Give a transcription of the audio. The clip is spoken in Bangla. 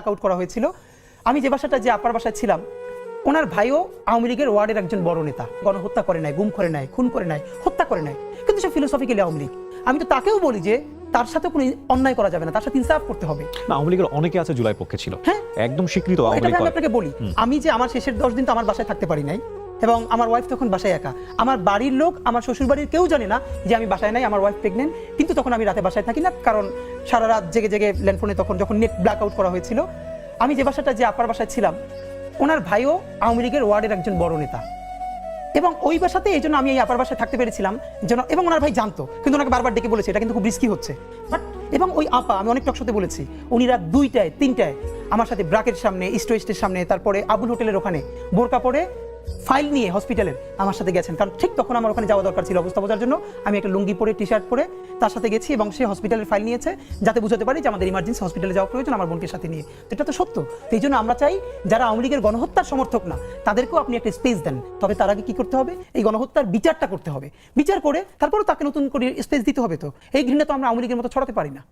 আউট করা হয়েছিল। আমি যে বাসাটা যে আপার বাসায় ছিলাম, ওনার ভাইও আওয়ামী লীগের ওয়ার্ডের একজন বড় নেতা। গণহত্যা করে নাই, গুম করে নাই, খুন করে নাই, হত্যা করে নাই, কিন্তু সে ফিলোসফিক্যালি আওয়ামী লীগ। আমি তো তাকেও বলি যে তার সাথে কোনো অন্যায় করা যাবে না, তার সাথে ইনসাফ করতে হবে। না, আওয়ামী লীগের অনেকে আছে জুলাই পক্ষে ছিল, হ্যাঁ একদম স্বীকৃত আওয়ামী লীগ। আমি আপনাকে বলি, আমি যে আমার শেষের 10 দিন তো আমার বাসায় থাকতে পারি নাই, এবং আমার ওয়াইফ তখন বাসায় একা। আমার বাড়ির লোক, আমার শ্বশুর বাড়ির কেউ জানে না যে আমি বাসায় নাই, আমার ওয়াইফ প্রেগনেন্ট। কিন্তু তখন আমি রাতে বাসায় থাকি না, কারণ সারা রাত জেগে জেগে ল্যান্ডফোনে যখন নেট ব্ল্যাক আউট করা হয়েছিল। আমি যে বাসাটা যে আপার বাসায় ছিলাম, ওনার ভাইও আওয়ামী লীগের ওয়ার্ডের একজন বড় নেতা, এবং ওই বাসাতে এই জন্য আমি এই আপার বাসায় থাকতে পেরেছিলাম যেন, এবং ওনার ভাই জানতো, কিন্তু ওনাকে বারবার ডেকে বলেছে এটা কিন্তু খুব রিস্কি হচ্ছে। বাট এবং ওই আপা, আমি অনেক টকশোতে বলেছি, উনি রাত 2টায় 3টায় আমার সাথে ব্রাকের সামনে, ইস্ট ওয়েস্টের সামনে, তারপরে আবুল হোটেলের ওখানে বোরকা পরে ফাইল নিয়ে হসপিটালের আমার সাথে গেছেন। কারণ ঠিক তখন আমার ওখানে যাওয়া দরকার ছিল অবস্থা বোঝার জন্য। আমি একটা লুঙ্গি পরে, টি শার্ট পরে তার সাথে গেছি, এবং সে হসপিটালের ফাইল নিয়েছে যাতে বুঝতে পারি যে আমাদের ইমার্জেন্সি হসপিটালে যাওয়া প্রয়োজন আমার বোনকে সাথে নিয়ে। তো এটা তো সত্য। তো এই জন্য আমরা চাই যারা আওয়ামী লীগের গণহত্যার সমর্থক না, তাদেরকেও আপনি একটা স্পেস দেন। তবে তার আগে কি করতে হবে? এই গণহত্যার বিচারটা করতে হবে। বিচার করে তারপরে তাকে নতুন করে স্পেস দিতে হবে। তো এই ঘৃণা তো আমরা আওয়ামী লীগের মতো ছড়াতে পারি না।